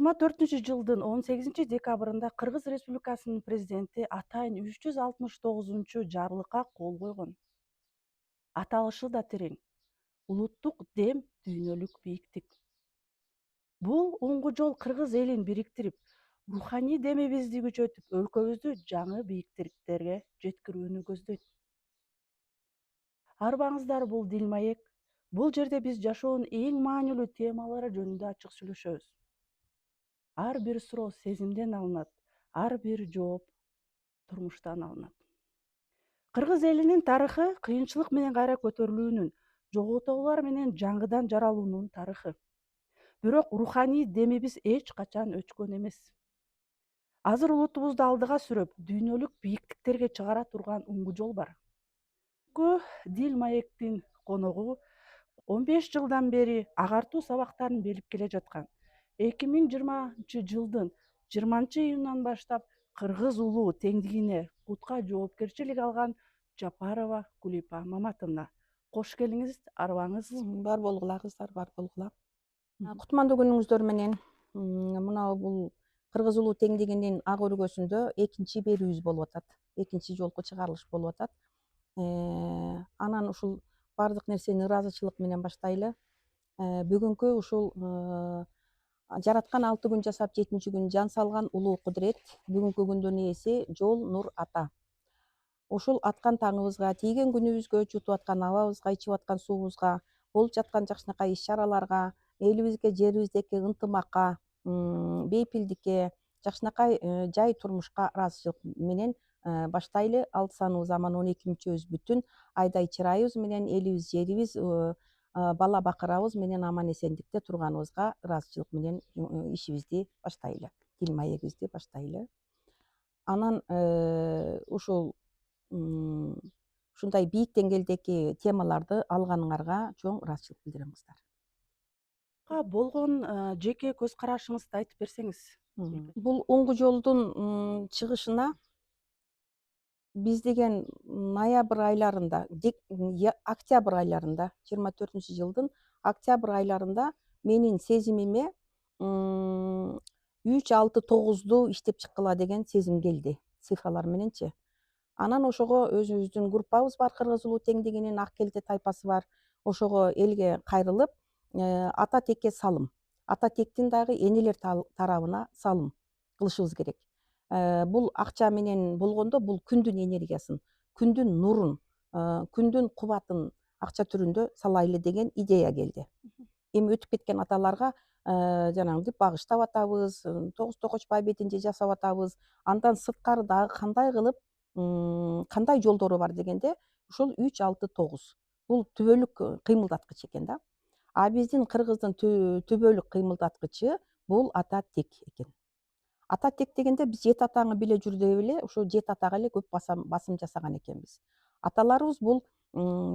2024 жылдын 18 декабрында Кыргыз Республикасынын президенти атайын 369 жарлыкка кол койгон. Аталышы да терең. Улуттук дем, дүйнөлүк бийиктик. Бул оңго жол кыргыз элин бириктирип, руханий демибизди күчөтүп, өлкөбүздү жаңы бийиктиктерге жеткирүүнү көздөйт. Арбаңыздар, бул Дилмаек. Бул жерде биз жашоонун эң маанилүү темалары жөнүндө ачык сүйлөшөбүз. Ар бир суроо сезимден алынат, ар бир жооп турмуштан алынат. Кыргыз элинин тарыхы кыйынчылык менен кайра көтөрүлүүнүн, жоготуулар менен жаңыдан жаралуунун тарыхы. Бирок руханий демибиз эч качан өчкөн эмес. Азыр улутубузду алдыга сүрөп, дүйнөлүк бийиктиктерге чыгара турган уңгу жол бар. Дилмаектин коногу 15 жылдан бери агартуу сабактарын берип келе жаткан. 2020-жылдын 20-июнунан баштап кыргыз улуу теңдигине кутка жоопкерчилик алган Жапарова Кулипа Маматовна. Кош келиңиз, арбаңыз. Бар болгула кыздар, бар болгула. Кутмандуу күнүңүздөр менен. Мына бул кыргыз улуу теңдигинин ак өргөсүндө экинчи берүүбүз болуп атат. Экинчи жолку чыгарылыш болуп атат. Анан ушул баардык нерсени ыраазычылык менен баштайлы. Бүгүнкү ушул жараткан 6 күн жасап 7-чи күн жан салган улуу кудурет бүгүнкү күндүн ээси Жол Нур ата. Ушул аткан таңыбызга, тийген күнүбүзгө, чутуп аткан абабызга, ичип аткан суубузга, болуп жаткан жакшынакай иш-чараларга, элибизге, жерибиздеки ынтымакка, бейпилдикке, жакшынакай жай турмушка ыраазычылык менен баштайлы. Алты саныбыз аман 12 мүчөбүз бүтүн, айдай чырайыбыз менен элибиз, жерибиз, бала бакырабыз менен аман эсендикте турганыбызга ыраазычылык менен ишибизди баштайлы. Дилмаегибизди баштайлы. Анан ушул ушундай бийик деңгээлдеги темаларды алганыңарга чоң ыраазычылык билдирем кыздар. Болгон жеке көз карашыңызды айтып берсеңиз. Бул оңгу жолдун чыгышына биз деген ноябрь айларында, октябрь айларында, 24-жылдын октябрь айларында менин сезимиме 3-6-9ду иштеп чыккыла деген сезим келди, цифралар мененчи. Анан ошого өзүбүздүн группабыз бар, кыргыз улуу теңдигинин ак келте тайпасы бар. Ошого элге кайрылып, ата текке салым, ата тектин дагы энелер тарабына салым кылышыбыз керек. Бул акча менен болгондо бул күндүн энергиясын, күндүн нурун, күндүн кубатын акча түрүндө салайлы деген идея келди. Эми өтүп кеткен аталарга жанагынтип багыштап атабыз, тогуз токочпай бетинче жасап атабыз. Андан сырткары дагы кандай кылып, кандай жолдору бар дегенде, ушул 3-6-9 бул түбөлүк кыймылдаткыч экен да. А биздин кыргыздын түбөлүк кыймылдаткычы бул ата тек экен. Ата тек дегенде биз 7 атаңы биле жүрдөй эле ошо 7 атага эле көп басым жасаган экенбиз. Аталарыбыз бул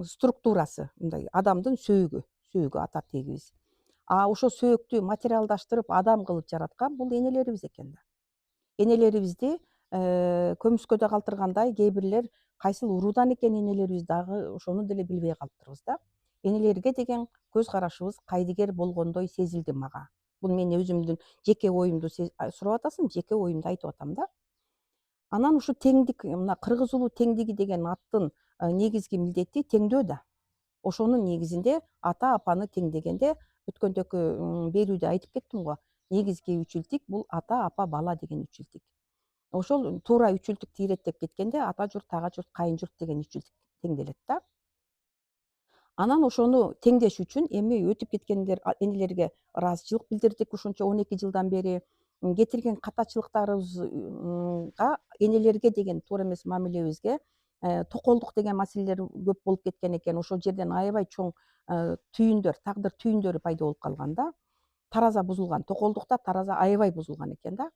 структурасы, мындай адамдын сөөгү ата тегибиз. А ошо сөөктү материалдаштырып, адам кылып жараткан бул энелерибиз экен да. Энелерибизди көмүскөдө калтыргандай, кээ бирлер кайсыл уруудан экен энелерибиз дагы ошону деле билбей калыптырбыз да. Энелерге деген көз карашыбыз кайдыгер болгондой сезилди мага. Бул мен өзүмдүн жеке оюмду сурап атасың, жеке оюмду айтып атам да. Анан ушу теңдик, мына кыргыз улуу теңдиги деген аттын негизги милдети теңдөө да. Ошонун негизинде ата апаны теңдегенде, өткөндөгү берүүдө айтып кеттим го, негизги үчүлтик бул ата апа бала деген үчүлтик. Ошол туура үчүлтүктү иреттеп кеткенде ата журт, ага журт, кайын журт деген үчүлтик теңделет да. Анан ошону теңдеш үчүн эми өтүп кеткендер энелерге ыраазычылык билдирдик ушунча 12 жылдан бери. Кетирген катачылыктарыбызга, энелерге деген туура эмес мамилебизге токолдук деген маселелер көп болуп кеткен экен. Ошол жерден аябай чоң түйүндөр, тагдыр түйүндөрү пайда болуп калган да. Тараза бузулган, токолдукта тараза аябай бузулган экен да.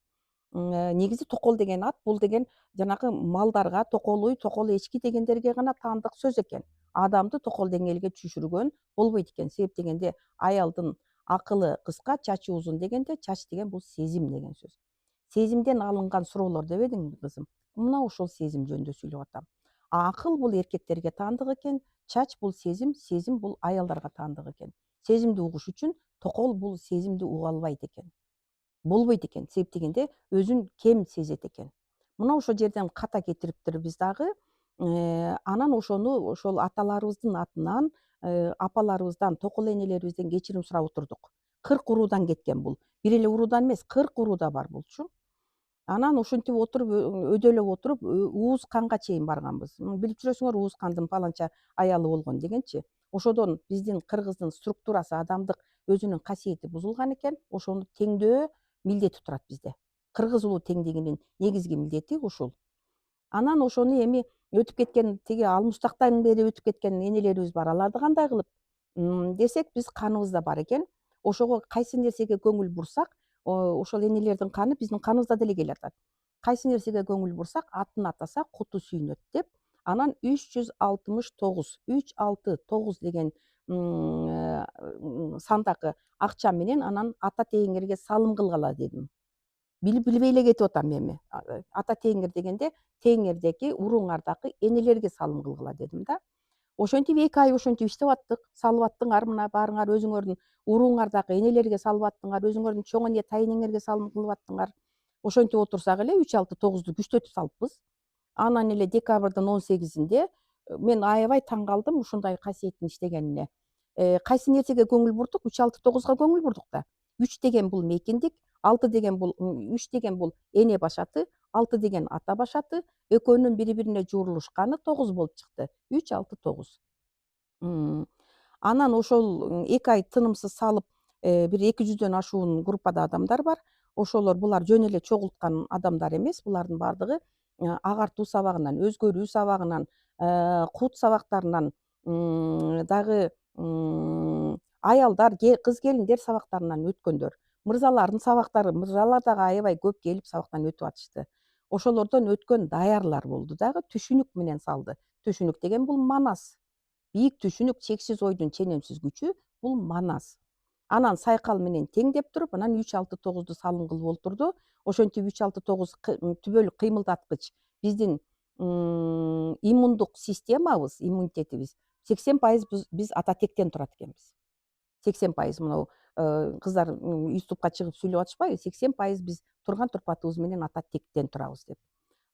Негизи токол деген ат бул деген жанагы малдарга, токол уй, токол эчки дегендерге гана таандык сөз экен. Адамды токол деңгээлге түшүргөн болбойт экен. Себеп дегенде аялдын акылы кыска, чачы узун дегенде, чач деген бул сезим деген сөз. Сезимден алынган суроолор дебедиңби кызым? Мына ошол сезим жөнүндө сүйлөп атам. Акыл бул эркектерге таандык экен, чач бул сезим, сезим бул аялдарга таандык экен. Сезимди угуш үчүн токол бул сезимди уга албайт экен. болбойт экен. Себеп дегенде өзүн кем сезет экен. Мына ошол жерден ката кетириптирбиз дагы. Анан ошону ошол аталарыбыздын атынан, апаларыбыздан, токол энелерибизден кечирим сурап отурдук. 40 уруудан кеткен бул. Бир эле уруудан эмес, 40 урууда бар булчу. Анан ушинтип отуруп, өйдөлөп отуруп, ууз канга чейин барганбыз. Билип жүрөсүңөр, ууз кандын паланча аялы болгон дегенчи. Ошодон биздин кыргыздын структурасы, адамдык өзүнүн касиети бузулган экен. Ошону теңдөө милдети турат бизде. Кыргыз улуу теңдигинин негизги милдети ушул. Анан ошону эми өтүп кеткен, тиги Алмустактан бери өтүп кеткен энелерибиз бар. Аларды кандай кылып десек, биз каныбызда бар экен. Ошого кайсы нерсеге көңүл бурсак, ошол энелердин каны биздин каныбызда деле келатат. Кайсы нерсеге көңүл бурсак, атын атасак куту сүйүнөт деп, анан 369 369 деген сандагы акча менен анан ата тээңерге салым кылгыла дедим. Билбей эле кетип атам эми. Ата тээңер дегенде тээңердеги, урууңардагы энелерге салым кылгыла дедим да. Ошентип 2 ай ошентип иштеп аттык. Салып аттыңар, мына баарыңар өзүңөрдүн урууңардагы энелерге салып аттыңар, өзүңөрдүн чоң эне, тайнеңерге салым кылып аттыңар. Ошентип отурсак эле 369-ду күчтөтүп салыппыз. Анан эле декабрдын 18-inde мен аябай таң калдым ушундай касиеттин иштегенине. Кайсы нерсеге көңүл бурдук? 369-га көңүл бурдук да. 3 деген бул мекендик, 6 деген бул 3 деген бул эне башаты, 6 деген ата башаты, экөөнүн бири-бирине жуурулушканы 9 болуп чыкты. 369. Анан ошол 2 ай тынымсыз салып, бир 200дөн ашуун группада адамдар бар. Ошолор булар жөн эле чогулткан адамдар эмес. Булардын бардыгы агартуу сабагынан, өзгөрүү сабагынан, кут сабактарынан, дагы аялдар, кыз келиндер сабактарынан өткөндөр. Мырзалардын сабактары, мырзалар дагы аябай көп келип сабактан өтүп атышты. Ошолордон өткөн даярлар болду дагы, түшүнүк менен салды. Түшүнүк деген бул манас. Бийик түшүнүк, чексиз ойдун ченемсиз күчү, бул манас. Анан сайкал менен теңдеп туруп, анан 369-ду салым кылып олтурду. Ошентип 369 түбөлүк кыймылдаткыч биздин иммундук системабыз, иммунитетибиз 80% биз ата тектен турат экенбиз. 80% мынау кыздар ютубка чыгып сүйлөп атышпайбы? 80% биз турган турпатыбыз менен ата тектен турабыз деп.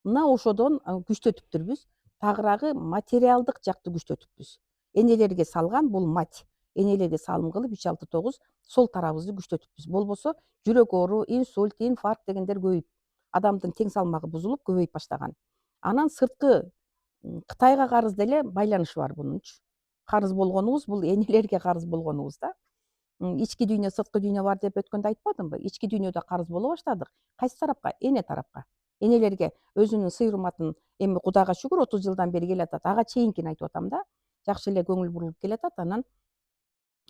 Мына ошодон күчтөтүптүрбүз. Тагыраагы материалдык жакты күчтөтүппүз. Энелерге салган бул мать. Энелерге салым кылып 369 сол тарабыбызды күчтөтүппүз. Болбосо жүрөк оору, инсульт, инфаркт дегендер көбөйүп, адамдын тең салмагы бузулуп көбөйүп баштаган. Анан сырткы Кытайга карыз деле байланышы бар бунунчу. Карыз болгонубуз бул энелерге карыз болгонубуз да. Ички дүйнө, сырткы дүйнө бар деп өткөндө айтпадымбы? Ички дүйнөдө карыз боло баштадык. Кайсы тарапка? Эне тарапка. Энелерге өзүнүн сый урматын эми Кудайга шүгүр 30 жылдан бери келатат. Ага чейинкини айтып атам да. Жакшы эле көңүл бурулуп келатат. Анан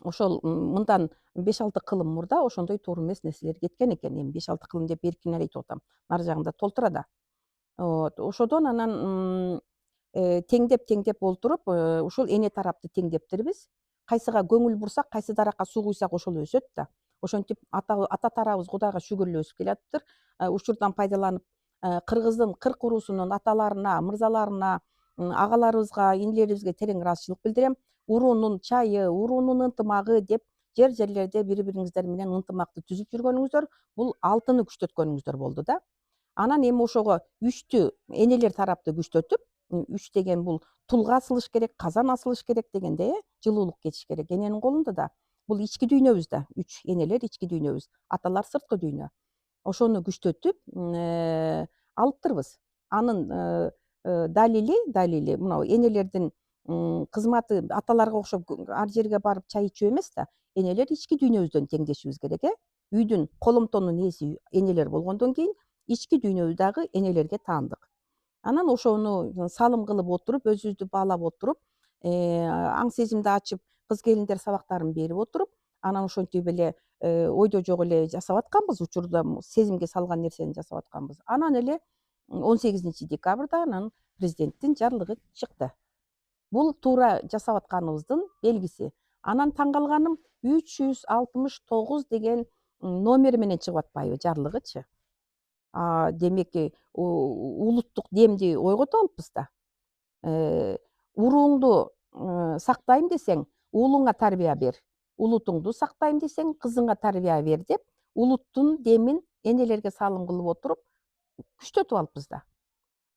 ошол мындан 5-6 кылым мурда ошондой туура эмес нерселер кеткен экен. Эми 5-6 кылым деп эркин эле айтып атам. Нары жагында толтура да. Ошодон анан теңдеп олтуруп, ушул эне тарапты теңдептирбиз. Кайсыга көңүл бурсак, кайсы даракка суу куйсак ошол өсөт да. Ошентип ата тарабыбыз Кудайга шүгүр эле өсүп келатыптыр. Учурдан пайдаланып, кыргыздын 40 уруусунун аталарына, мырзаларына, агаларыбызга, инилерибизге терең ыраазычылык билдирем. Уруунун чайы, уруунун ынтымагы деп жерлерде бири-бириңиздер менен ынтымакты түзүп жүргөнүңүздөр, бул алтыны күчтөткөнүңүздөр болду да. Анан эми ошого 3тү энелер тарапты күчтөтүп, 3 деген бул тулга асылыш керек, казан асылыш керек дегенде, жылуулук кетиш керек. Эненин колунда да. Бул ички дүйнөбүз да. 3 энелер ички дүйнөбүз. Аталар сырткы дүйнө. Ошону күчтөтүп алыптырбыз. Анын далили мынау энелердин кызматы аталарга окшоп ар жерге барып чай ичүү эмес да. Энелер ички дүйнөбүздөн теңдешибиз керек. Үйдүн коломтонун ээси энелер болгондон кийин ички дүйнөбүз дагы энелерге таандык. Анан ошону салым кылып отуруп, өзүбүздү баалап отуруп, аң сезимди ачып, кыз келиндер сабактарын берип отуруп, анан ошентип эле ойдо жок эле жасап атканбыз, учурда сезимге салган нерсени жасап атканбыз. Анан эле 18-декабрда анан президенттин жарлыгы чыкты. Бул туура жасап атканыбыздын белгиси. Анан таң калганым 369 деген номери менен чыгып атпайбы жарлыгычы. Демек улуттук демди ойгото алыппыз да. Урууңду сактайм десең, уулуңа тарбия бер. Улутуңду сактайм десең, кызыңа тарбия бер деп, улуттун демин энелерге салым кылып отуруп күчтөтүп алыппыз да.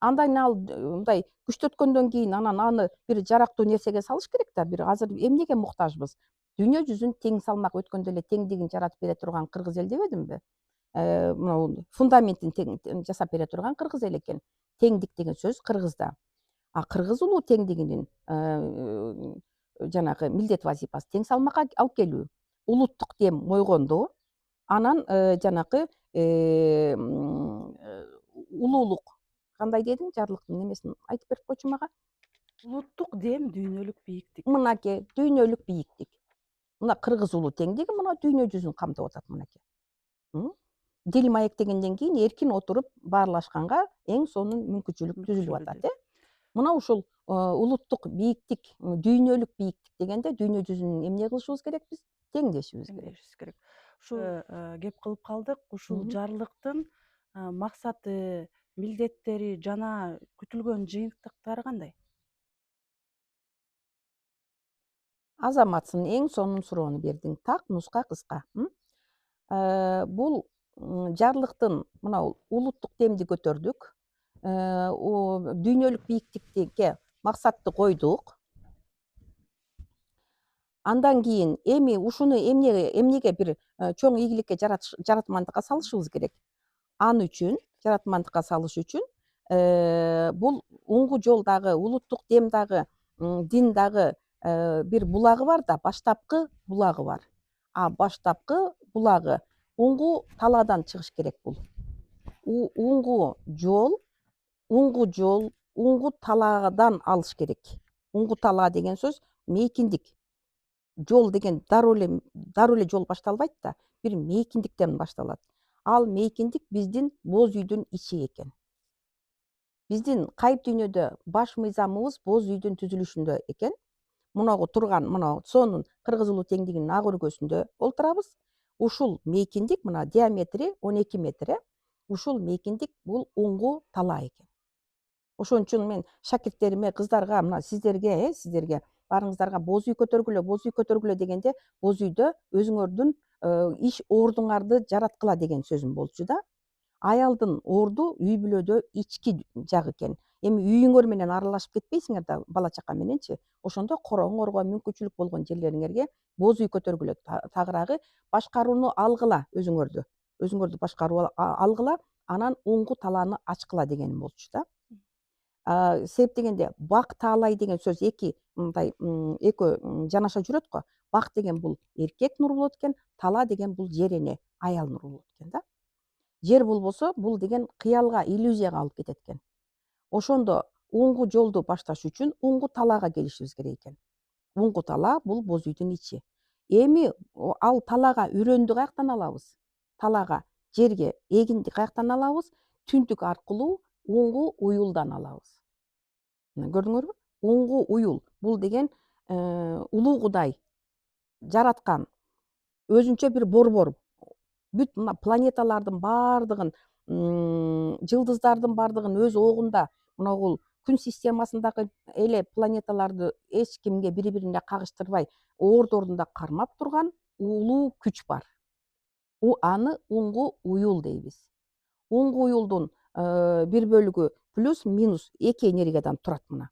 Андан кийин ал мындай күчтөткөндөн кийин анан аны бир жарактуу нерсеге салыш керек да. Бир азыр эмнеге муктажбыз? Дүйнө жүзүн тең салмак өткөндө эле теңдигин жаратып бере турган кыргыз эл дебедимби? Мынау фундаментин жасап бере турган кыргыз эл экен. Теңдик деген сөз кыргызда. А кыргыз улуу теңдигинин жанагы милдет вазифасы тең салмакка алып келүү. Улуттук дем мойгондо анан жанагы улуулук кандай дедиң? Жарлыктын немесин айтып берип койчу мага. Улуттук дем, дүйнөлүк бийиктик. Мынакей дүйнөлүк бийиктик. Мына кыргыз улуу теңдиги мына дүйнө жүзүн камтып атат мынакей. Дил маектегенден кийин эркин отуруп баарлашканга эң сонун мүмкүнчүлүк түзүлүп атат. Мына ушул улуттук бийиктик, дүйнөлүк бийиктик дегенде дүйнө жүзүн эмне кылышыбыз керек биз? Теңдешибиз керек. Теңдешибиз керек. Ушу кеп кылып калдык. Ушул жарлыктын максаты, милдеттери жана күтүлгөн жыйынтыктары кандай? Азаматсың, эң сонун суроону бердиң. Так, нуска, кыска. Бул жарлыктын мынау улуттук демди көтөрдүк. Дүйнөлүк бийиктикке максатты койдук. Андан кийин эми ушуну эмнеге бир чоң ийгиликке жаратмандыкка салышыбыз керек? Ал үчүн, жаратмандыкка салыш үчүн бул уңгу жол дагы, улуттук дем дагы, дин дагы бир булагы бар да, баштапкы булагы бар. А баштапкы булагы уңгу талаадан чыгыш керек бул. Уңгу жол, уңгу талаадан алыш керек. Уңгу талаа деген сөз мейкиндик. Жол деген дароо эле жол башталбайт да, бир мейкиндиктен башталат. Ал мейкиндик биздин боз үйдүн ичи экен. Биздин кайып дүйнөдө баш мыйзамыбыз боз үйдүн түзүлүшүндө экен. Мунагу турган мына сонун кыргыз улуу теңдигинин ак өргөсүндө олтурабыз. Ушул мейкиндик мына диаметри 12 метр. Ушул мейкиндик бул уңгу талаа экен. Ошон үчүн мен шакирттериме, кыздарга, мына сиздерге баарыңыздарга боз үй көтөргүлө дегенде, боз үйдө өзүңөрдүн иш ордуңарды жараткыла деген сөзүм болчу да. Аялдын орду үй бүлөдө ички жак экен. Эми үйүңөр менен аралашып кетпейсиңер да бала чака мененчи. Ошондо короңорго мүмкүнчүлүк болгон жерлериңерге боз үй көтөргүлө, тагыраагы башкарууну алгыла өзүңөрдү. Өзүңөрдү башкаруу алгыла, анан уңгу талааны ачкыла дегеним болчу да. Себеп дегенде бак таалай деген сөз мындай экөө жанаша жүрөт го. Бак деген бул эркек нуру болот экен, талаа деген бул жер эне, аял нуру болот экен да. Жер болбосо бул деген кыялга, иллюзияга алып кетет экен. Ошондо уңгу жолду башташ үчүн уңгу талаага келишибиз керек экен. Уңгу талаа бул боз үйдүн ичи. Эми ал талаага үрөндү каяктан алабыз? Талаага, жерге эгинди каяктан алабыз? Түндүк аркылуу уңгу уюлдан алабыз. Көрдүңөрбү? Уңгу уюл бул деген улуу Кудай жараткан өзүнчө бир борбор. Бүт мына планеталардын баардыгын, жылдыздардын баардыгын өз огунда, мына күн системасындагы эле планеталарды эч кимге бири-бирине кагыштырбай ордорунда кармап турган улуу күч бар. Аны уңгу уюл дейбиз. Уңгу уюлдун бир бөлүгү плюс минус 2 энергиядан турат мына.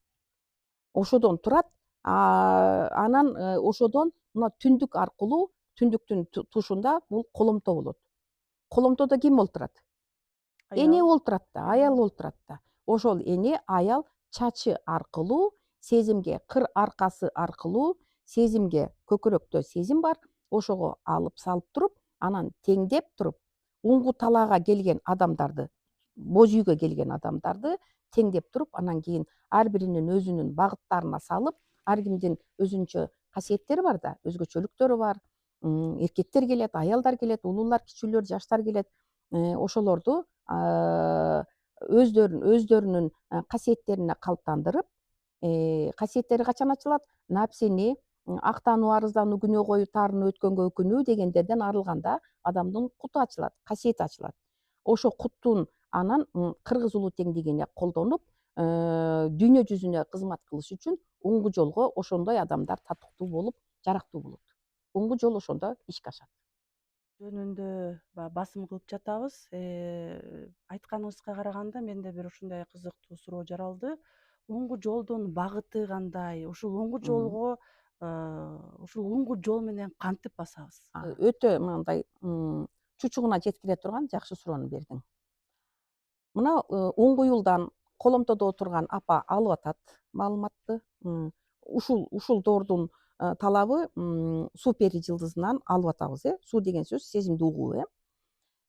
Ошодон турат, анан ошодон мына түндүк аркылуу, түндүктүн тушунда бул коломто болот. Коломтодо ким олтурат? Эне олтурат да, аял олтурат да. Ошол эне, аял чачы аркылуу, сезимге, кыр аркасы аркылуу, сезимге, көкүрөктө сезим бар, ошого алып салып туруп, анан теңдеп туруп, уңгу талаага келген адамдарды, боз үйгө келген адамдарды теңдеп туруп, анан кийин ар биринин өзүнүн багыттарына салып, ар кимдин өзүнчө касиеттери бар да, өзгөчөлүктөрү бар. Эркектер келет, аялдар келет, улуулар, кичүүлөр, жаштар келет. Ошолорду өздөрүнүн касиеттерине калыптандырып, касиеттери качан ачылат? Напсени, актануу, арыздануу, күнөө коюу, таарынуу, өткөнгө өкүнүү дегендерден арылганда адамдын куту ачылат, касиети ачылат. Ошо куттун анан кыргыз улуу теңдигине колдонуп, дүйнө жүзүнө кызмат кылыш үчүн уңгу жолго ошондой адамдар татыктуу болуп, жарактуу болот. Уңгу жол ошондо ишке ашат. жөнүндө баягы басым кылып жатабыз. Айтканыңызга караганда менде бир ушундай кызыктуу суроо жаралды. Оңгу жолдун багыты кандай? Ушул оңгу Мгм. жолго ушул оңгу жол менен кантип басабыз? Өтө мындай чучугуна жеткире турган жакшы суроону бердиң. Мына оңгу юлдан коломтодо отурган апа алып атат маалыматты. Ушул доордун талабы суу пери жылдызынан алып атабыз, Суу деген сөз сезимди угуу,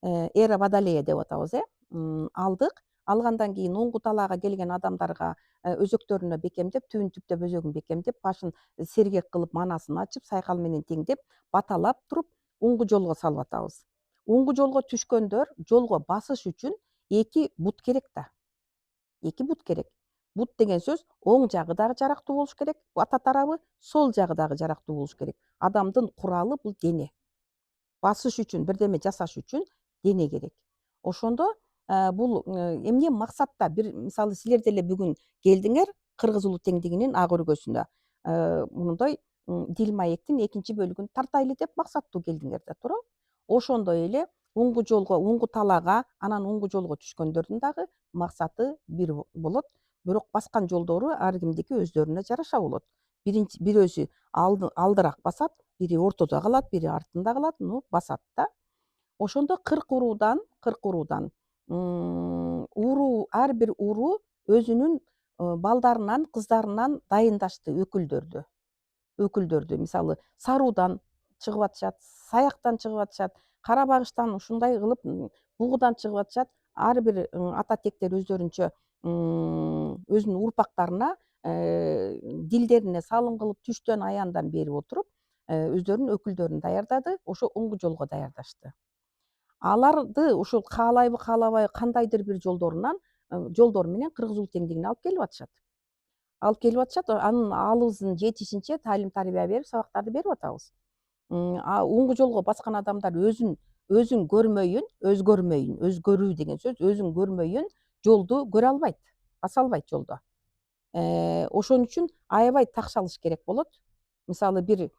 эра водолея деп атабыз, Алдык. Алгандан кийин оңгу талаага келген адамдарга өзөктөрүнө бекемдеп, түбүн түптөп өзөгүн бекемдеп, башын сергек кылып, манасын ачып, сайкал менен теңдеп, баталап туруп, оңгу жолго салып атабыз. Оңгу жолго түшкөндөр жолго басыш үчүн 2 бут керек да. 2 бут керек. Бут деген сөз оң жагы дагы жарактуу болуш керек, ата тарабы, сол жагы дагы жарактуу болуш керек. Адамдын куралы бул дене. Басыш үчүн, бирдеме жасаш үчүн дене керек. Ошондо бул эмне максатта мисалы силер деле бүгүн келдиңер Кыргыз улут теңдигинин ак өргөсүнө. Мындай Дил маектин 2 бөлүгүн тартайлы деп максаттуу келдиңер да туурабы? Ошондой эле оңгу жолго, оңгу талаага, анан оңгу жолго түшкөндөрдүн дагы максаты бир болот. Бирок баскан жолдору ар кимдики өздөрүнө жараша болот. Бирөөсү алдыраак басат, бири ортодо калат, бири артында калат, басат да. Ошондо 40 уруу, ар бир уруу өзүнүн балдарынан, кыздарынан дайындашты өкүлдөрдү. Мисалы саруудан чыгып атышат, саяктан чыгып атышат, кара багыштан ушундай кылып бугудан чыгып атышат. Ар бир ата тектер өздөрүнчө өзүнүн урпактарына дилдерине салым кылып, түштөн аяндан берип отуруп, өздөрүнүн өкүлдөрүн даярдады, ошо оңгу жолго даярдашты. Аларды ушул каалайбы каалабайбы кандайдыр бир жолдор менен Кыргыз улут теңдигине алып келип атышат. Анын алыбыздын жетишинче таалим-тарбия берип, сабактарды берип атабыз. Оңгу жолго баскан адамдар өзүн көрмөйүн, өзгөрүү деген сөз, өзүн көрмөйүн жолду көрө албайт, баса албайт жолдо. Ошон үчүн аябай такшалыш керек болот. Мисалы бир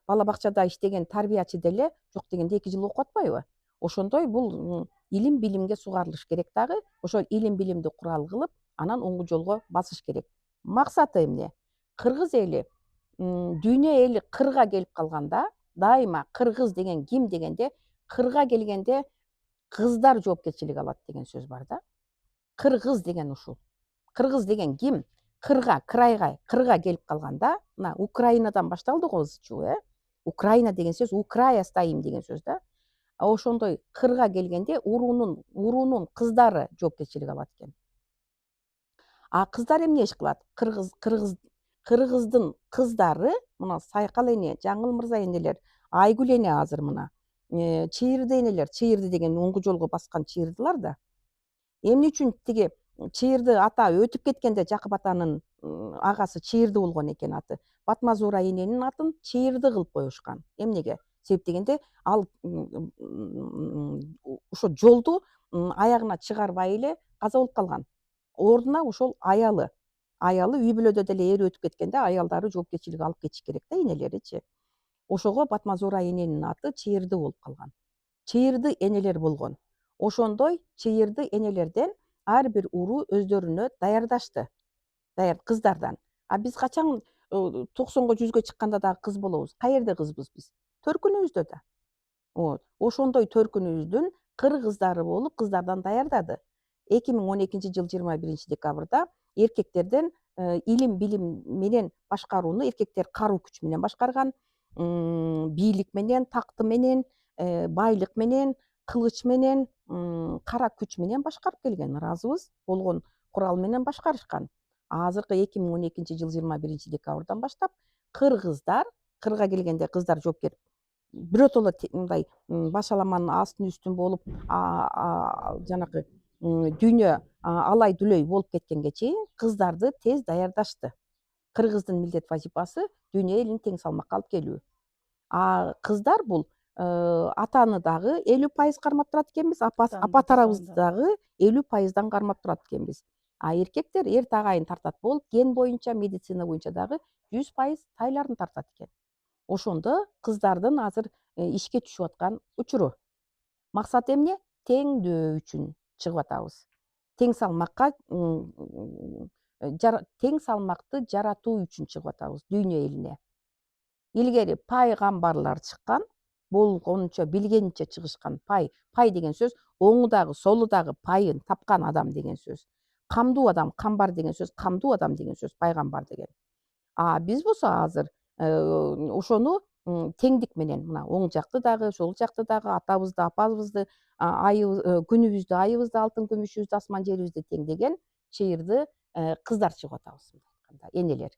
бала бакчада иштеген тарбиячы деле жок дегенде 2 жыл окуп атпайбы? Ошондой бул илим билимге сугарылыш керек дагы. Ошол илим билимди курал кылып, анан оңгу жолго басыш керек. Максаты эмне? Кыргыз эли, дүйнө эли кырга келип калганда, дайыма кыргыз деген ким дегенде, кырга келгенде кыздар жоопкерчилик алат деген сөз бар да. Кыргыз деген ушул. Кыргыз деген ким? Кырга келип калганда, мына Украинадан башталды го ыз чуу, Украина деген сөз Украя стоим деген сөз да. Ошондой кырга келгенде уруунун кыздары жоопкерчилик алат экен. Кыздар эмне иш кылат? Кыргыздын кыздары, мына Сайкал эне, Жаңыл мырза энелер, Айгүл эне азыр мына, Чыйырды энелер, Чыйырды деген оңгу жолго баскан чыйырдылар да. Эмне үчүн тиги Чыйырды ата өтүп кеткенде Жакып атанын агасы Чыйырды болгон экен аты. Батмазуура эненин атын Чыйырды кылып коюшкан. Эмнеге? Себеп дегенде ал ошо жолду аягына чыгарбай эле каза болуп калган. Ордуна ошол аялы үй бүлөдө деле ери өтүп кеткенде аялдары жоопкерчилик алып кетиш керек да, энелеричи. Ошого Батмазуура эненин аты Чыйырды болуп калган. Чыйырды энелер болгон. Ошондой чыйырды энелерден ар бир уруу өздөрүнө даярдашты. Кыздардан. Биз качан 90го 100гө чыкканда дагы кыз болобуз? Каерде кызбыз биз? Төркүнүбүздө да. Ошондой төркүнүбүздүн кыздары болуп, кыздардан даярдады. 2012-жыл 21-декабрда эркектерден илим билим менен башкарууну эркектер каруу күч менен башкарган, бийлик менен, такты менен, байлык менен, кылыч менен, кара күч менен башкарып келген. Ыраазыбыз, болгон курал менен башкарышкан. Азыркы 2012-жыл 21-декабрдан баштап кыргыздар, кырга келгенде кыздар жоопкер, биротоло мындай башаламанын астын үстүн болуп, жанагы дүйнө алай дүлөй болуп кеткенге чейин кыздарды тез даярдашты. Кыргыздын милдет вазифасы дүйнө элин тең салмакка алып келүү. Кыздар бул атаны дагы 50% кармап турат экенбиз, апа тарабыбызды дагы 50%дан кармап турат экенбиз. Эркектер эрт агайын тартат болуп, ген боюнча, медицина боюнча дагы 100% тайларын тартат экен. Ошондо кыздардын азыр ишке түшүп аткан учуру. Максат эмне? Теңдөө үчүн чыгып атабыз. Тең салмакка тең салмакты жаратуу үчүн чыгып атабыз дүйнө элине. Илгери пайгамбарлар чыккан, болгончо билгенинче чыгышкан. Пай деген сөз оңу дагы, солу дагы пайын тапкан адам деген сөз. Камдуу адам, камбар деген сөз, камдуу адам деген сөз, пайгамбар деген. Биз болсо азыр ошону теңдик менен мына оң жакты дагы, сол жакты дагы, атабызды, апабызды, күнүбүздү, айыбызды, алтын күмүшүбүздү, асман жерибизди теңдеген чыйырды кыздар чыгып атабыз, мындай айтканда, энелер.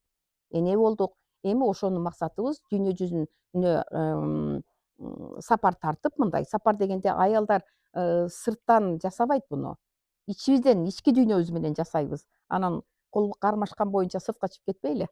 Эне болдук. Эми ошонун максатыбыз дүйнө жүзүнө сапар тартып, мындай сапар дегенде аялдар сырттан жасабайт буну. Ичибизден, ички дүйнөбүз менен жасайбыз. Анан кол кармашкан боюнча сыртка чыгып кетпейли.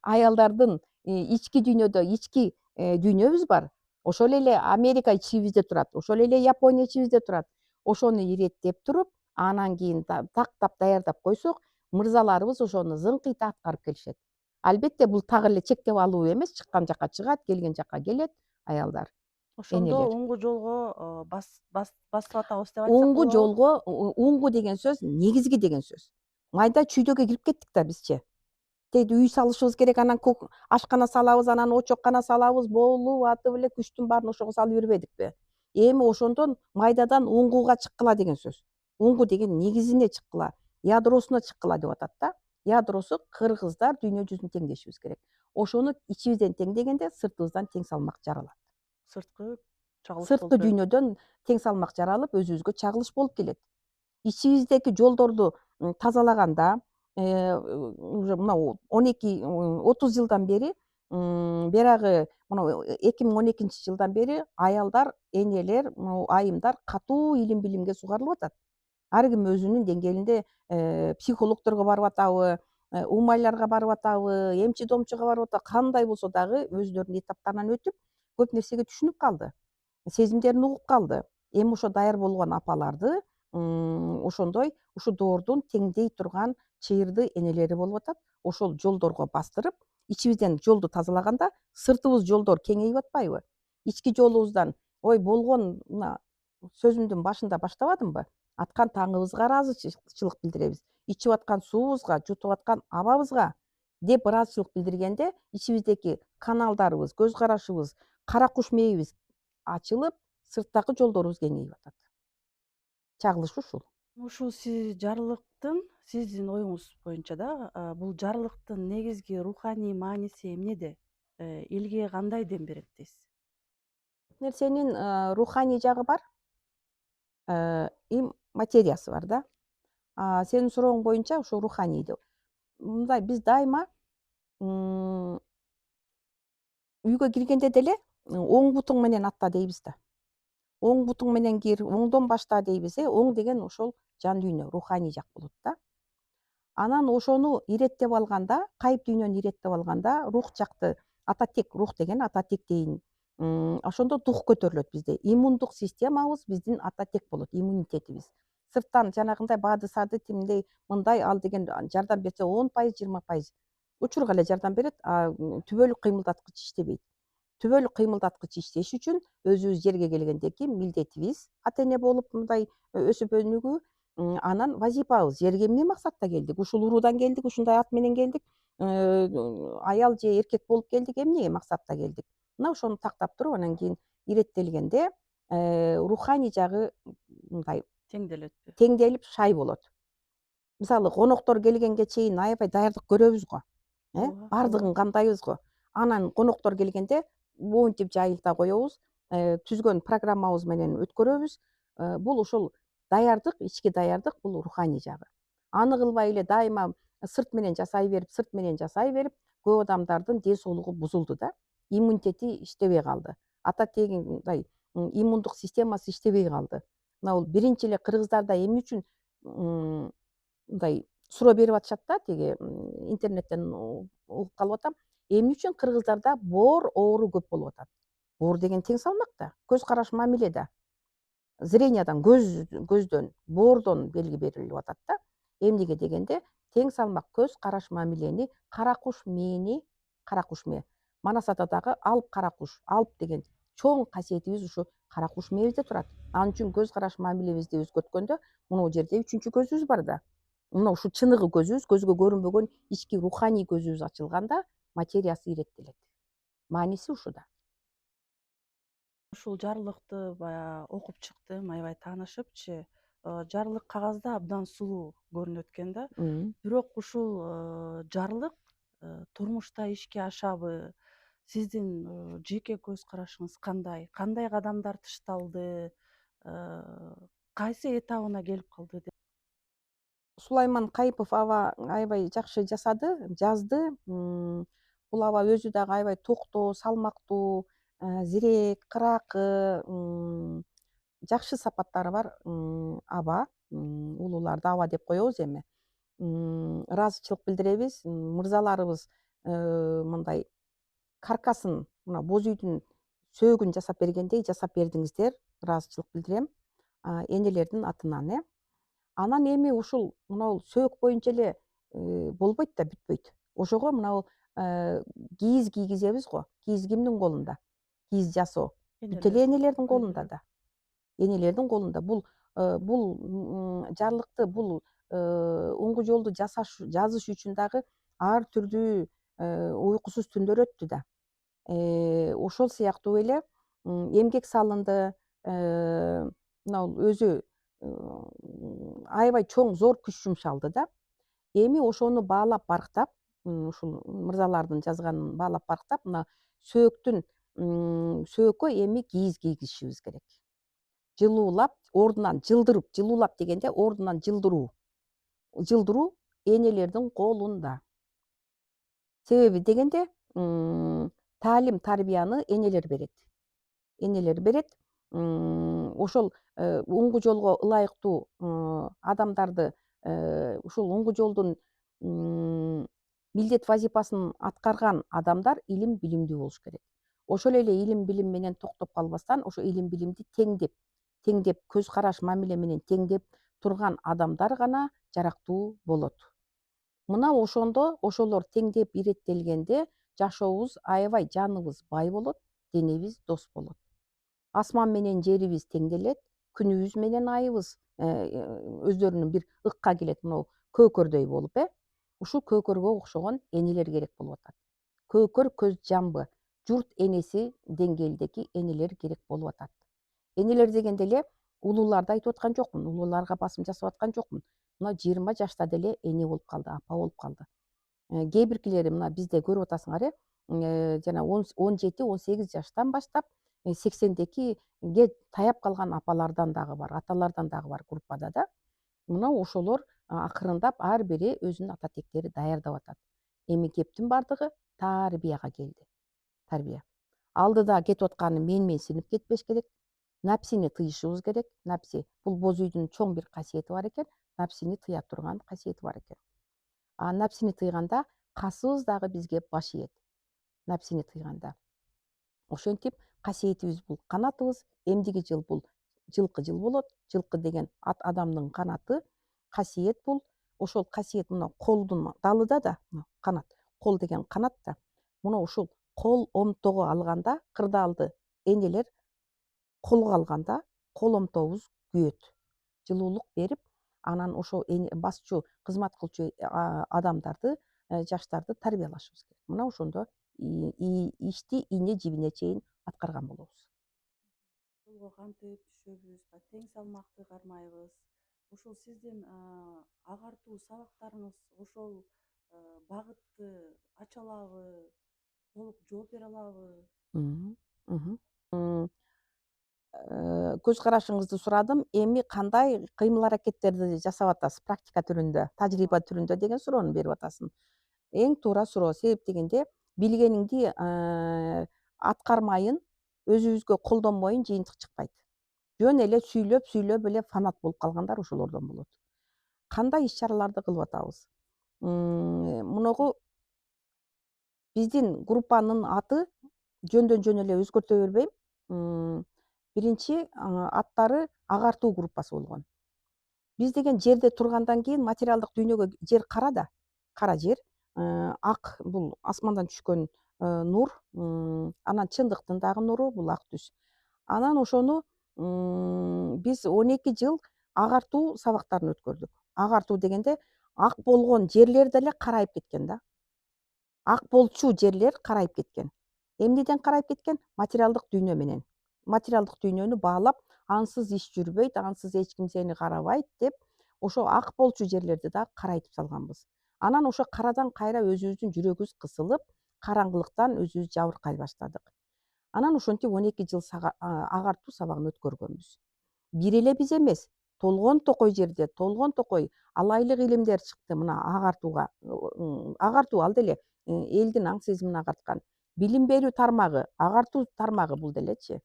Аялдардын ички дүйнөдө ички дүйнөбүз бар. Ошол эле Америка ичибизде турат, ошол эле Япония ичибизде турат. Ошону иреттеп туруп, анан кийин тактап даярдап койсок, мырзаларыбыз ошону зыңкыйта аткарып келишет. Албетте бул так эле чектеп алуу эмес, чыккан жакка чыгат, келген жакка келет аялдар, Ошондо энелер. оңгу жолго басып атабыз деп айтсак Оңгу болобу? жолго оңгу деген сөз негизги деген сөз. Майда чүйдөгө кирип кеттик да бизчи. Тегиде үй салышыбыз керек, анан ашкана салабыз, анан очоккана салабыз, болуп атып эле күчтүн баарын ошого салып жибербедикпи? Эми ошондон майдадан оңгуга чыккыла деген сөз. Оңгу деген негизине чыккыла, ядросуна чыккыла деп атат да. Ядросу кыргыздар дүйнө жүзүн теңдешибиз керек. Ошону ичибизден теңдегенде сыртыбыздан тең салмак жаралат. Сырткы чагылыш болуп Сырткы келет. дүйнөдөн тең салмак жаралып, өзүбүзгө чагылыш болуп келет. Ичибиздеги жолдорду тазалаганда, уже мынау 30 жылдан бери, биягы мынау 2012 жылдан бери аялдар, энелер, айымдар катуу илим билимге сугарылып атат. Ар ким өзүнүн деңгээлинде психологдорго барып атабы, умайларга барып атабы, эмчи домчуга барып атабы, кандай болсо дагы өздөрүнүн этаптарынан өтүп, көп нерсеге түшүнүп калды. Сезимдерин угуп калды. Эми ошо даяр болгон апаларды ошондой ушу доордун теңдей турган чыйырды энелери болуп атат. Ошол жолдорго бастырып, ичибизден жолду тазалаганда сыртыбыз жолдор кеңейип атпайбы? Ички жолубуздан ой болгон мына сөзүмдүн башында баштабадымбы? Аткан таңыбызга ыраазычылык билдиребиз. Ичип аткан суубузга, жутуп аткан абабызга деп ыраазычылык билдиргенде ичибиздеги каналдарыбыз, көз карашыбыз, кара куш мээбиз ачылып, сырттагы жолдорубуз кеңейип атат. Чагылыш ушул. Ушул жарлыктын сиздин оюңуз боюнча да, бул жарлыктын негизги руханий мааниси эмнеде? Элге кандай дем берет дейсиз? Нерсенин руханий жагы бар, материясы бар да. Сенин сурооң боюнча ушу руханийди. Мындай биз дайыма үйгө киргенде деле оң бутуң менен атта дейбиз да. Оң бутуң менен кир, оңдон башта дейбиз. Оң деген ошол жан дүйнө, руханий жак болот да. Анан ошону иреттеп алганда, кайып дүйнөнү иреттеп алганда, рух жакты, ататек, рух деген ататек дейин. Ошондо дух көтөрүлөт бизде. Иммундук системабыз биздин ататек болот, иммунитетибиз. Сырттан жанагындай баады саады тимдей, мындай ал деген жардам берсе 10%, 20% учурга эле жардам берет, түбөлүк кыймылдаткыч иштебейт. Түбөлүк кыймылдаткыч иштеш үчүн өзүбүз жерге келгендеги милдетибиз, ата эне болуп мындай өсүп өнүгүү, анан вазипабыз. Жерге эмне максатта келдик? Ушул уруудан келдик, ушундай ат менен келдик, аял же эркек болуп келдик, эмнеге максатта келдик? Мына ошону тактап туруп, анан кийин иреттелгенде руханий жагы мындай Теңделетпи? теңделип шай болот. Мисалы коноктор келгенге чейин аябай даярдык көрөбүз го. Ооба, Бардыгын камдайбыз го. Анан коноктор келгенде монтип жайылта коебуз, түзгөн программабыз менен өткөрөбүз. Бул ушул даярдык, ички даярдык, бул руханий жагы. Аны кылбай эле дайыма сырт менен жасай берип, көп адамдардын ден соолугу бузулду да. Иммунитети иштебей калды. Ататеги мындай иммундук системасы иштебей калды. Мына бул биринчи эле кыргыздарда эмне үчүн мындай суроо берип атышат да, тиги интернеттен угуп калып атам. Эмне үчүн кыргыздарда боор оору көп болуп атат? Боор деген тең салмак да, көз караш мамиле да. Зрениядан, көздөн, боордон белги берилип атат да. Эмнеге дегенде, тең салмак көз караш мамилени, кара куш мээ Манас атадагы алып кара куш, алып деген чоң касиетибиз ушу кара куш мээбизде турат. Ал үчүн көз караш мамилебизди өзгөрткөндө мына жерде үчүнчү көзүбүз бар да. Мына ушул чыныгы көзүбүз, көзгө көрүнбөгөн ички руханий көзүбүз ачылганда материясы иреттелет. Мааниси ушуда. Ушул жарлыкты баягы окуп чыктым, аябай таанышыпчы. Жарлык кагазда абдан сулуу көрүнөт экен да. Бирок ушул жарлык турмушта ишке ашабы? Сиздин жеке көз карашыңыз кандай? Кандай кадамдар тышталды? Кайсы этабына келип калды деп? Сулайман Кайыпов аба аябай жакшы жазды. Бул аба өзү дагы аябай токтоо, салмактуу, зирек, кыракы, жакшы сапаттары бар аба. Улууларды аба деп коебуз эми. Ыраазычылык билдиребиз. Мырзаларыбыз мындай каркасын, мына боз үйдүн сөөгүн жасап бергендей жасап бердиңиздер. Ыраазычылык билдирем энелердин атынан. Анан эми ушул мынабул сөөк боюнча эле болбойт да, бүтпөйт. Ошого мынабул кийиз кийгизебиз го. Кийиз кимдин колунда? Кийиз жасоо. Бүт эле Энелердин. энелердин колунда да. Энелердин колунда. Бул жарлыкты, бул оңгу жолду жазыш үчүн дагы ар түрдүү уйкусуз түндөр өттү да. Ошол сыяктуу эле эмгек салынды. Мынабул өзү аябай чоң, зор күч жумшалды да. Эми ошону баалап барктап, ушул мырзалардын жазганын баалап барктап, мына сөөккө эми кийиз кийгизишибиз керек. Жылуулап, ордунан жылдырып, жылуулап дегенде ордунан жылдыруу. Жылдыруу энелердин колунда. Себеби дегенде таалим тарбияны энелер берет. Энелер берет. Ошол оңгу жолго ылайыктуу адамдарды, ушул оңгу жолдун милдет вазифасын аткарган адамдар илим билимдүү болуш керек. Ошол эле илим билим менен токтоп калбастан, ошо илим билимди теңдеп, көз караш мамиле менен теңдеп турган адамдар гана жарактуу болот. Мына ошондо ошолор теңдеп иреттелгенде жашообуз аябай, жаныбыз бай болот, денебиз дос болот. Асман менен жерибиз теңделет, күнүбүз менен айыбыз өздөрүнүн бир ыкка келет, мынабу көкөрдөй болуп. Ушул көкөргө окшогон энелер керек болуп атат. Көкөр көз жамбы, журт энеси деңгээлдеги энелер керек болуп атат. Энелер дегенде эле улууларды айтып аткан жокмун, улууларга басым жасап аткан жокмун. Мына 20 жашта деле эне болуп калды, апа болуп калды. Кээ биркилери мына бизде көрүп атасыңар жана 17-18 жаштан баштап 80-ге таяп калган апалардан дагы бар, аталардан дагы бар группада да. Мына ошолор акырындап ар бири өзүнүн ата тектери даярдап атат. Эми кептин бардыгы тарбияга келди. Тарбия. Алдыда кетип атканы менсинип кетпеш керек. Напсини тыйышыбыз керек. Напси бул боз үйдүн чоң бир касиети бар экен. Напсини тыя турган касиети бар экен. Напсини тыйганда касыбыз дагы бизге баш ийет. Напсини тыйганда. Ошентип касиетибиз бул канатыбыз. Эмдиги жыл бул жылкы жыл болот. Жылкы деген адамдын канаты. Касиет бул. Ошол касиет мына колдун далыда да, канат. Кол деген канат да. Мына ушул кол омтого алганда, кырдаалды энелер колго алганда кол омтобуз күйөт. Жылуулук берип, анан ошо басчу, кызмат кылчу адамдарды, жаштарды тарбиялашыбыз керек. Мына ошондо ишти ийне жибине чейин аткарган болобуз. Жолго кантип түшөбүз, тең салмакты кармайбыз. Ушул сиздин агартуу сабактарыңыз ошол багытты ача алабы, толук жооп бере алабы? Көз карашыңызды сурадым. Эми кандай кыймыл аракеттерди жасап атасыз практика түрүндө, тажрыйба түрүндө деген суроону берип атасың. Эң туура суроо. Себеп дегенде билгениңди аткармайын, өзүбүзгө колдонмойун жыйынтык чыкпайт. Жөн эле сүйлөп эле фанат болуп калгандар ошолордон болот. Кандай иш чараларды кылып атабыз? Мунугу биздин группанын аты жөндөн жөн эле өзгөртө бербейм. Биринчи аттары агартуу группасы болгон. Биз деген жерде тургандан кийин материалдык дүйнөгө жер кара да, кара жер. Ак бул асмандан түшкөн нур, анан чындыктын дагы нуру бул ак түс. Анан ошону биз 12 жыл агартуу сабактарын өткөрдүк. Агартуу дегенде ак болгон жерлер деле карайып кеткен да. Ак болчу жерлер карайып кеткен. Эмнеден карайып кеткен? Материалдык дүйнө менен. Материалдык дүйнөнү баалап, ансыз иш жүрбөйт, ансыз эч ким сени карабайт деп, ошо ак болчу жерлерди дагы карайтып салганбыз. Анан ошо карадан кайра өзүбүздүн жүрөгүбүз кысылып, караңгылыктан өзүбүз жабыркай баштадык. Анан ошентип 12 жыл агартуу сабагын өткөргөнбүз. Бир эле биз эмес, толгон токой жерде, толгон токой алайлык илимдер чыкты мына агартууга. Агартуу ал деле элдин аң сезимин агарткан. Билим берүү тармагы, агартуу тармагы бул делечи.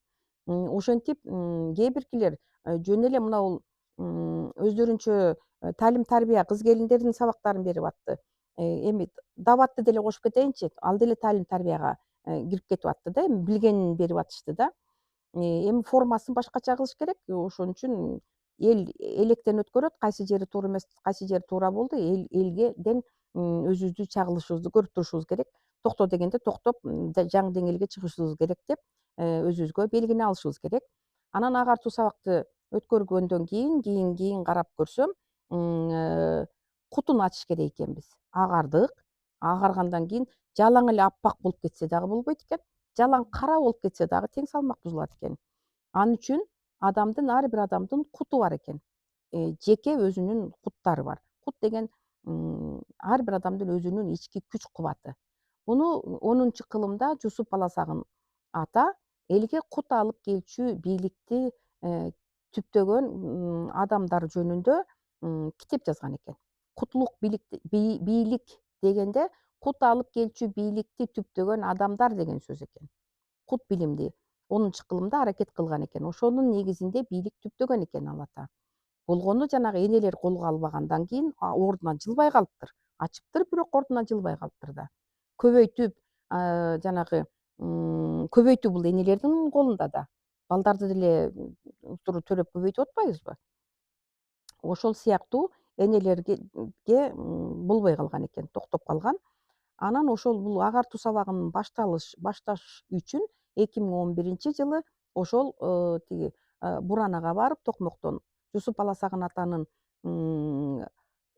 Ошентип кээ биркилер жөн эле мына бул өздөрүнчө таалим тарбия кыз келиндердин сабактарын берип атты. Эми даватты деле кошуп кетейинчи, ал деле таалим тарбияга кирип кетип атты да, эми билгенин берип атышты да. Эми формасын башкача кылыш керек. Ошон үчүн эл электен өткөрөт, кайсы жери туура эмес, кайсы жери туура болду, элгеден өзүбүздү чагылышыбызды көрүп турушубуз керек. Токто дегенде токтоп, жаңы деңгээлге чыгышыбыз керек деп, өзүбүзгө белгине алышыбыз керек. Анан агартуу сабакты өткөргөндөн кийин карап көрсөм, кутун ачыш керек экенбиз. Агардык. Агаргандан кийин жалаң эле аппак болуп кетсе дагы болбойт экен. Жалаң кара болуп кетсе дагы тең салмак бузулат экен. Ал үчүн ар бир адамдын куту бар экен. Жеке өзүнүн куттары бар. Кут деген ар бир адамдын өзүнүн ички күч кубаты. Муну 10 кылымда Жусуп Баласагын ата элге кут алып келчү бийликти түптөгөн адамдар жөнүндө китеп жазган экен. Кутлук бийлик дегенде кут алып келчү бийликти түптөгөн адамдар деген сөз экен. Кут билимди 10 кылымда аракет кылган экен. Ошонун негизинде бийлик түптөгөн экен ал ата. Болгону жанагы энелер колго албагандан кийин ордуна жылбай калыптыр. Ачыптыр, бирок ордуна жылбай калыптыр да. Көбөйтүп жанагы көбөйтүү бул энелердин колунда да. Балдарды деле төрөп көбөйтүп атпайбызбы? Ошол сыяктуу энелерге болбой калган экен, токтоп калган. Анан ошол бул агартуу сабагын башташ үчүн 2011 жылы ошол тиги Буранага барып, Токмоктон Жусуп Баласагын атанын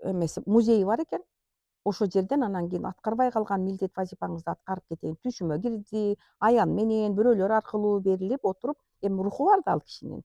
эмеси музейи бар экен. Ошол жерден анан кийин аткарбай калган милдет вазифаңызды аткарып кетейин түшүмө кирди, аян менен, бирөөлөр аркылуу берилип отуруп, эми руху бар да ал кишинин.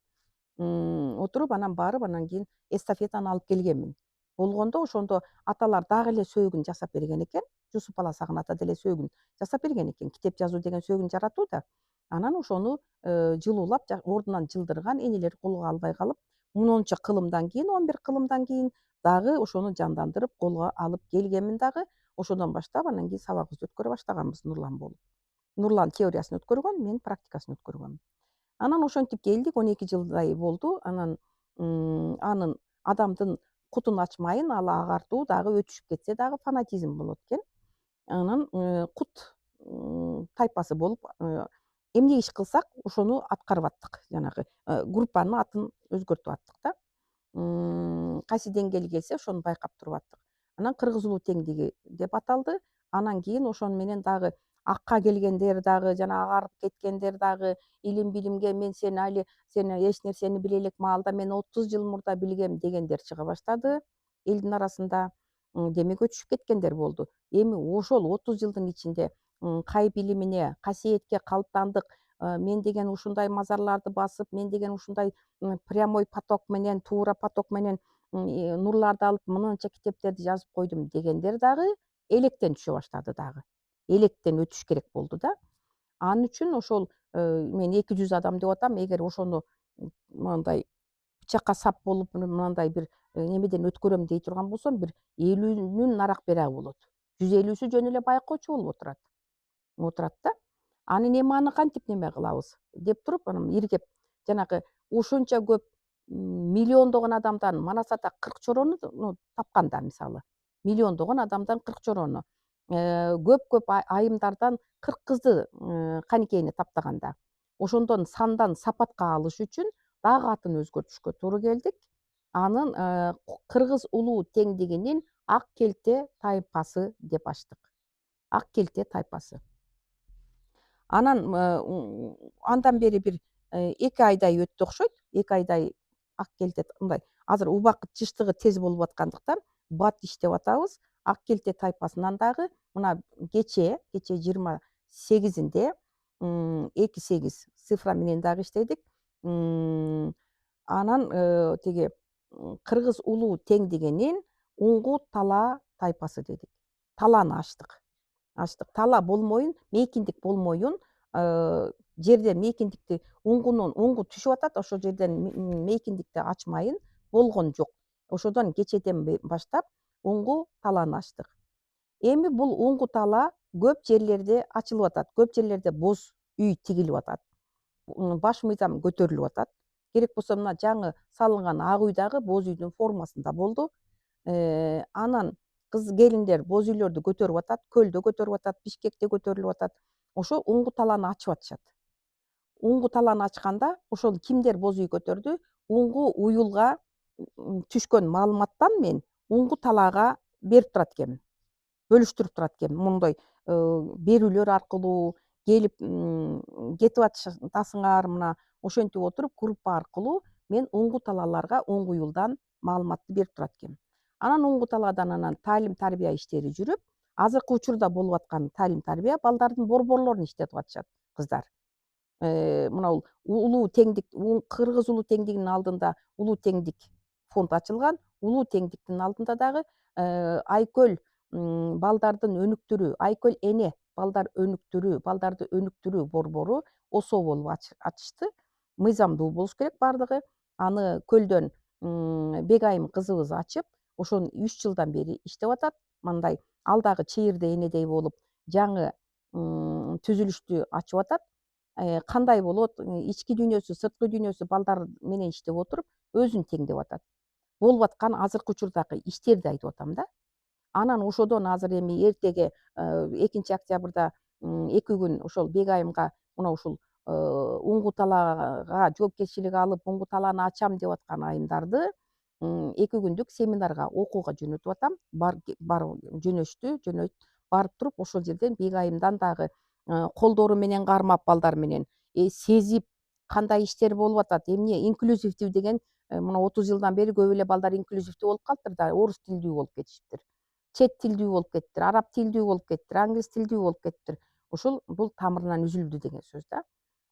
Отуруп анан барып, анан кийин эстафетаны алып келгенмин. Болгондо ошондо аталар дагы эле сөөгүн жасап берген экен. Жусуп Баласагын ата деле сөөгүн жасап берген экен. Китеп жазуу деген сөөгүн жаратуу да. Анан ошону жылуулап ордунан жылдырган, энелер колго албай калып, 10 кылымдан кийин, 11 кылымдан кийин дагы ошону жандандырып колго алып келгенмин дагы. Ошодон баштап анан кийин сабагыбызды өткөрө баштаганбыз Нурлан болуп. Нурлан теориясын өткөргөн, мен практикасын өткөргөнмүн. Анан ошентип келдик, 12 жылдай болду. Анан анын адамдын кутун ачмайын, ал агартуу дагы өтүшүп кетсе дагы фанатизм болот экен. Анан кут тайпасы болуп эмне иш кылсак ошону аткарып аттык. Жанагы группанын атын өзгөртүп аттык да. Кайсы деңгээлге келсе ошону байкап туруп аттык. Анан кыргыз улуу теңдиги деп аталды. Анан кийин ошону менен дагы акка келгендер дагы, жана агарып кеткендер дагы, илим-билимге мен сени эч нерсени биле элек маалда мен 30 жыл мурда билгем дегендер чыга баштады элдин арасында. Демек өчүшүп кеткендер болду. Эми ошол 30 жылдын ичинде кайып илимине, касиетке калыптандык, мен деген ушундай мазарларды басып, мен деген ушундай прямой поток менен, туура поток менен нурларды алып мынанча китептерди жазып койдум дегендер дагы электен түшө баштады дагы. Электен өтүш керек болду да. Ал үчүн ошол мен 200 адам деп атам. Эгер ошону мындай бычакка сап болуп, мындай бир немеден өткөрөм дей турган болсом, бир 50-нүн нарак бераги болот. 150сү жөн эле байкоочу болуп отурат да. Анан эми аны кантип неме кылабыз деп туруп, анан иргеп жанагы ушунча көп миллиондогон адамдан Манас ата 40 чорону тапкан да мисалы. Миллиондогон адамдан 40 чорону. Көп айымдардан 40 кызды каникейине таптаган да. Ошондон сандан сапатка алыш үчүн дагы атын өзгөртүшкө туура келдик. Анын кыргыз улуу теңдигинин Ак келте тайпасы деп ачтык. Ак келте тайпасы. Анан андан бери бир 2 айдай өттү окшойт. 2 айдай ак келте мындай азыр убакыт жыштыгы тез болуп аткандыктан бат иштеп атабыз. Ак келте тайпасынан дагы мына кечээ 28-inde 2-8 цифра менен дагы иштедик. Анан тиги кыргыз улуу теңдигинин уңгу тала тайпасы дедик. Таланы ачтык. Тала болмоюн, мейкиндик болмоюн, жерден мейкиндикти уңгу түшүп атат, ошол жерден мейкиндикти ачмайын болгон жок. Ошодон кечээден баштап уңгу таланы ачтык. Эми бул уңгу тала көп жерлерде ачылып атат. Көп жерлерде боз үй тигилип атат. Баш мыйзам көтөрүлүп атат. Керек болсо мына жаңы салынган ак үй дагы боз үйдүн формасында болду. Анан кыз келиндер боз үйлөрдү көтөрүп атат, Көлдө көтөрүп атат, Бишкекте көтөрүлүп атат. Ошо уңгу таланы ачып атышат. Уңгу таланы ачканда ошол кимдер боз үй көтөрдү, уңгу уюлга түшкөн маалыматтан мен уңгу талаага берип турат экенмин. Бөлүштүрүп турат экенмин. Моундай берүүлөр аркылуу келип кетип атышасыңар мына ошентип отуруп группа аркылуу мен уңгу талааларга уңгу уюлдан маалыматты берип турат экенмин. Анан уңгу талаадан анан таалим тарбия иштери жүрүп, азыркы учурда болуп аткан таалим тарбия балдардын борборлорун иштетип атышат кыздар. Мына бул улуу теңдик, кыргыз улуу теңдигинин алдында улуу теңдик фонд ачылган. Улуу теңдиктин алдында дагы Айкөл балдардын өнүктүрүү, Айкөл эне балдар өнүктүрүү, балдарды өнүктүрүү борбору ОСО болуп ачышты. Мыйзамдуу болуш керек бардыгы. Аны Көлдөн Бегайым кызыбыз ачып, ошону 3 жылдан бери иштеп атат. Мындай ал дагы чыйырды энедей болуп жаңы түзүлүштү ачып атат. Кандай болот, ички дүйнөсү, сырткы дүйнөсү балдар менен иштеп отуруп өзүн теңдеп атат. Болуп аткан азыркы учурдагы иштерди айтып атам да. Анан ошодон азыр эми эртеге 2-октябрда 2 күн ошол Бегайымга мына ушул уңгу талаага жоопкерчилик алып, уңгу талааны ачам деп аткан айымдарды 2 күндүк семинарга, окууга жөнөтүп атам. Жөнөйт. Барып туруп ошол жерден Бегайымдан дагы колдору менен кармап балдар менен сезип кандай иштер болуп атат, эмне инклюзивдүү деген мына 30 жылдан бери көп эле балдар инклюзивдүү болуп калыптыр да, орус тилдүү болуп кетишиптир. Чет тилдүү болуп кетиптир, араб тилдүү болуп кетиптир, англис тилдүү болуп кетиптир. Бул тамырынан үзүлдү деген сөз да.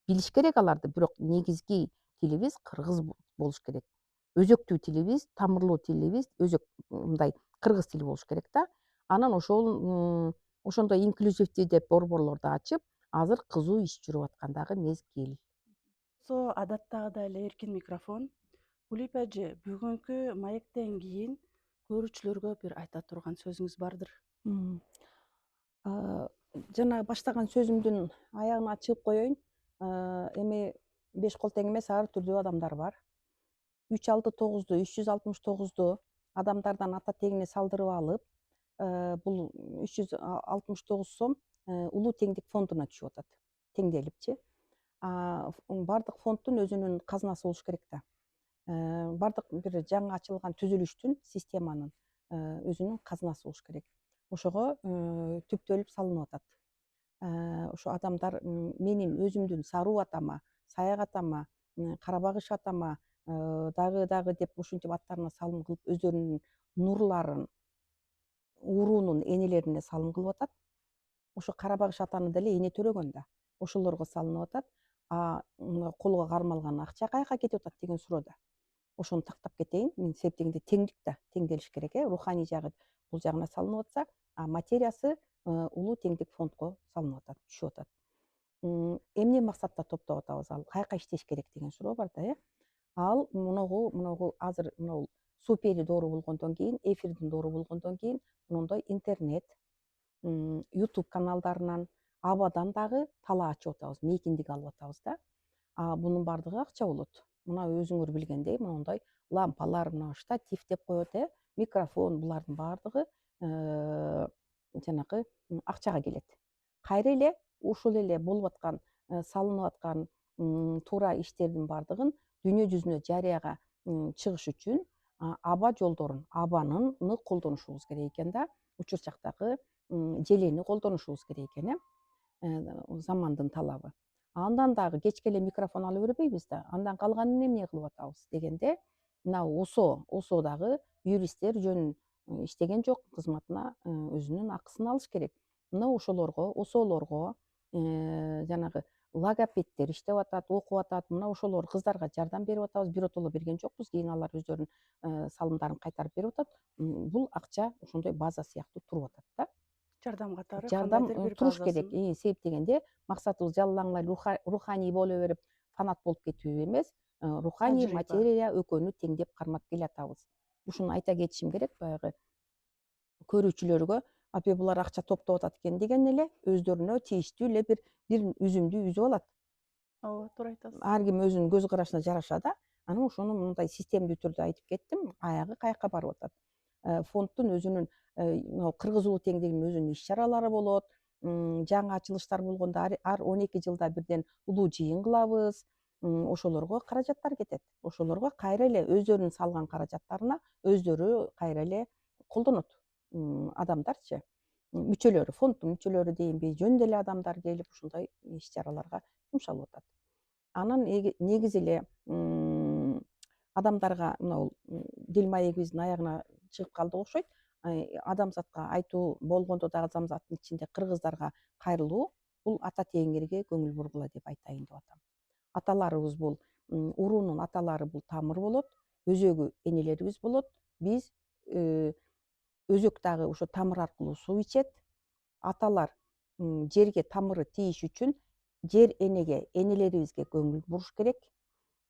Билиш керек аларды, бирок негизги тилибиз кыргыз болуш керек. Өзөктүү тилибиз, тамырлуу тилибиз мындай кыргыз тили болуш керек да. Анан ошондой инклюзивдүү деп борборлорду ачып, азыр кызуу иш жүрүп аткан дагы мезгил. Адаттагыдай эле эркин микрофон. Улип эже, бүгүнкү маектен кийин көрүүчүлөргө бир айта турган сөзүңүз бардыр. Жана баштаган сөзүмдүн аягына чыгып коеюн. Эми беш кол тең эмес ар түрдүү адамдар бар. 369-ду, 369-ду адамдардан ата тегине салдырып алып, бул 369 сом улуу теңдик фондуна түшүп атат. Теңделипчи. Бардык фонддун өзүнүн казынасы болуш керек да. Бардык бир жаңы ачылган түзүлүштүн, системанын өзүнүн казынасы болуш керек. Ошого түптөлүп салынып атат. Ошо адамдар менин өзүмдүн Саруу атама, Саяк атама, Карабагыш атама дагы деп ушинтип аттарына салым кылып өздөрүнүн нурларын, уруунун энелерине салым кылып атат. Ошо Карабагыш атаны деле эне төрөгөн да. Ошолорго салынып атат. Колго кармалган акча каяка кетип атат деген суроо да. Ошону тактап кетейин. Мен эсептегенде теңдик да, теңделиш керек. Руханий жагы бул жагына салынып атса, материясы улуу теңдик фондго салынып атат, түшүп атат. Эмне максатта топтоп атабыз ал? Каяка иштеш керек деген суроо бар да. Ал мунагу азыр мына супери доору болгондон кийин, эфирдин доору болгондон кийин мондой интернет, YouTube каналдарынан, абадан дагы талаа ачып атабыз, мейкиндик алып атабыз да. Бунун бардыгы акча болот. Мына өзүңөр билгендей, моундай лампалар, мына штатив деп коет, микрофон, булардын бардыгы жанагы акчага келет. Кайра эле ушул эле болуп аткан, салынып аткан туура иштердин бардыгын дүйнө жүзүнө жарыяга чыгыш үчүн аба жолдорун, абаныны колдонушубуз керек экен да. Учурчактагы желени колдонушубуз керек экен. замандын талабы. Андан дагы кечке эле микрофон ала бербейбиз да. Андан калганын эмне кылып атабыз дегенде, мына ОСО дагы юристтер жөн иштеген жок, кызматына өзүнүн акысын алыш керек. Мына ошолорго, ОСОлорго жанагы логопеддер иштеп атат, окуп атат. Мына ошолор кыздарга жардам берип атабыз. Биротоло берген жокпуз. Кийин алар өздөрүнүн салымдарын кайтарып берип атат. Бул акча ошондой база сыяктуу туруп атат да. Жардам катары Жардам кандайдыр бир туруш керек. базасын. Себеп дегенде максатыбыз жалалаңлай руханий боло берип фанат болуп кетүү эмес. Руханий, Тажрыйба. материя экөөнү теңдеп кармап келатабыз. Ушуну айта кетишим керек. Баягы көрүүчүлөргө апе булар акча топтоп атат экен деген эле өздөрүнө тийиштүү эле бир үзүмдү үзүп алат. Ооба, туура айтасыз. Ар ким өзүнүн көз карашына жараша да. Анан ошону мындай системдүү түрдө айтып кеттим. Аягы каяка барып атат. Фонддун өзүнүн Кыргыз улуу теңдигинин өзүнүн иш чаралары болот. Жаңы ачылыштар болгондо ар 12 жылда бирден улуу жыйын кылабыз. Ошолорго каражаттар кетет. Ошолорго кайра эле өздөрүнүн салган каражаттарына өздөрү кайра эле колдонот. Адамдарчы, мүчөлөрү, фонддун мүчөлөрү дейинби, жөн деле адамдар келип ушундай иш чараларга жумшалып атат. Анан негизи эле адамдарга мына дил маегибиздин аягына чыгып калдык окшойт. Адамзатка айтуу болгондо дагы адамзаттын ичинде кыргыздарга кайрылуу бул ата тээңерге көңүл бургула деп айтайын деп атам. Аталарыбыз бул уруунун аталары бул тамыр болот, өзөгү энелерибиз болот. Биз өзөк дагы ошо тамыр аркылуу суу ичет. Аталар жерге тамыры тийиш үчүн жер энеге, энелерибизге көңүл буруш керек.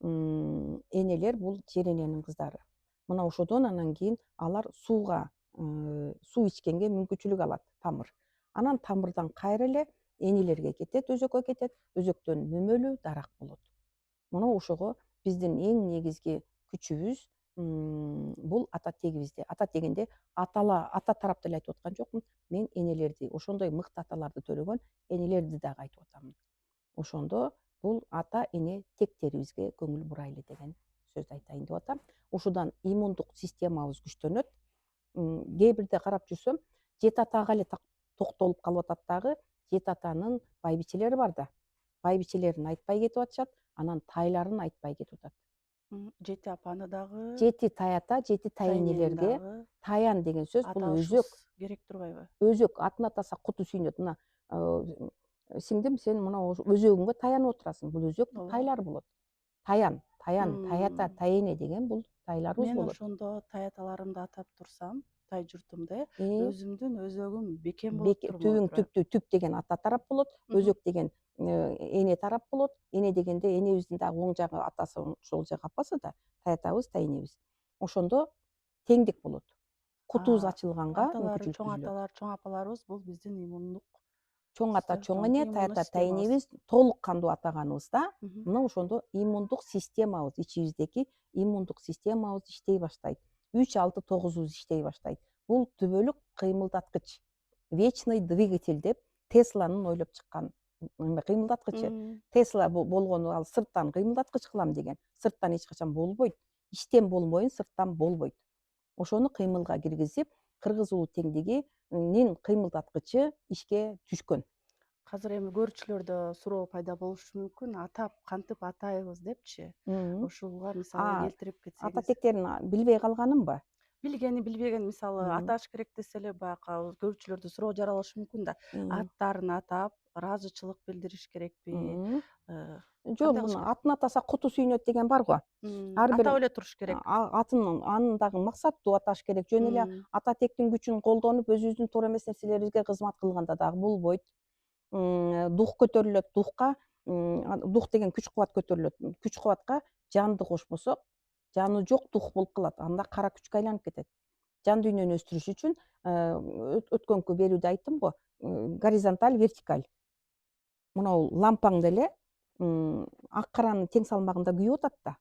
Энелер бул жер эненин кыздары. Мына ошодон анан кийин алар суу ичкенге мүмкүнчүлүк алат тамыр. Анан тамырдан кайра эле энелерге кетет, өзөккө кетет. Өзөктөн мөмөлүү дарак болот. Мына ошого биздин эң негизги күчүбүз бул ата тегибизде. Ата дегенде ата тарапты эле айтып аткан жокмун. Мен энелерди, ошондой мыкты аталарды төрөгөн энелерди дагы айтып атам. Ошондо бул ата эне тектерибизге көңүл бурайлы деген сөздү айтайын деп атам. Ушудан иммундук системабыз күчтөнөт. Кээ бирде карап жүрсөм, жети атага эле токтолуп калып атат дагы. Жети атанын байбичелери бар да. Байбичелерин айтпай кетип атышат, анан тайларын айтпай кетип атат. Жети апаны дагы, Жети тайата, жети тайэнелерге дагы таян деген сөз бул өзөк. керек турбайбы? Өзөк атын атаса куту сүйнөт. Мына сиңдим, сен мына өзөгүңгө таянып отурасың. Бул өзөк тайлар болот. Таян, таята, тайэне деген бул тайларыбыз Мен болот. ошондо таяталарымды атап турсам, тай журтумда өзүмдүн өзөгүм бекем болуп туруп Түбүң түп деген ата тарап болот. Өзөк деген эне тарап болот. Эне дегенде энебиздин дагы оң жагы атасы, сол жагы апасы да, таятабыз, тайэнебиз. Ошондо теңдик болот. Кутубуз ачылганга мүмкүнчүлүк чоң түзүлөт. аталар, чоң апаларыбыз бул биздин иммундук Чоң ата, чоң эне, таята, системабыз. тайэнебиз толук кандуу атаганыбызда, мына ошондо иммундук системабыз, ичибиздеги иммундук системабыз иштей баштайт. 3-6-9 иштей баштайт. Бул түбөлүк кыймылдаткыч, вечный двигатель деп Тесланын ойлоп чыккан кыймылдаткычы. Тесла болгону ал сырттан кыймылдаткыч кылам деген. Сырттан эч качан болбойт. Иштен болмоюн сырттан болбойт. Ошону кыймылга киргизип, Кыргыз улуу теңдигинин кыймылдаткычы ишке түшкөн. Азыр эми көрүүчүлөрдө суроо пайда болушу мүмкүн. Атап кантип атайбыз депчи. Ошуга мисалы келтирип кетсеңиз. Ата тектерин билбей калганымбы? Билгени билбеген, мисалы аташ керек десе эле баягы көрүүчүлөрдө суроо жаралышы мүмкүн да. Аттарын атап, ыраазычылык билдириш керекпи? Жок, атын атаса куту сүйнөт деген бар го. Атап эле туруш керек. Атын дагы максаттуу аташ керек. Жөн эле ата тектин күчүн колдонуп, өзүбүздүн туура эмес нерселерибизге кызмат кылганда дагы болбойт. Дух көтөрүлөт, дух деген күч кубат көтөрүлөт. Күч кубатка жанды кошпосок, жаны жок дух болуп калат. Анда кара күчкө айланып кетет. Жан дүйнөнү өстүрүш үчүн өткөнкү берүүдө айттым го, горизонталь, вертикаль. Мына бул лампаң деле ак каранын тең салмагында күйүп атат да.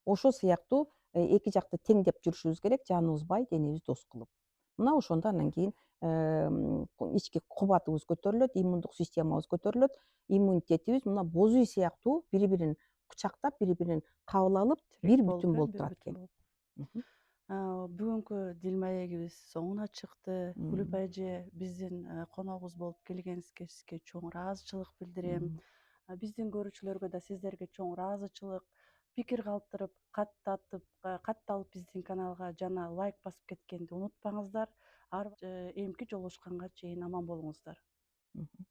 Ошол сыяктуу эки жакты теңдеп жүрүшүбүз керек, жаныбыз бай, денебиз дос кылып. Мына ошондо анан кийин ички кубатыбыз көтөрүлөт, иммундук системабыз көтөрүлөт, иммунитетибиз мына боз үй сыяктуу бири-бирин кучактап, бири-бирин кабыл алып, бир бүтүн болуп турат экен. Бүгүнкү дил маегибиз соңуна чыкты. Күлүп Мм. эже биздин коногубуз болуп келгениңизге сизге чоң ыраазычылык билдирем. Мм. Биздин көрүүчүлөргө да сиздерге чоң ыраазычылык. Пикир калтырып, катталып биздин каналга жана лайк басып кеткенди унутпаңыздар. Эмки жолугушканга чейин аман болуңуздар. Мгм.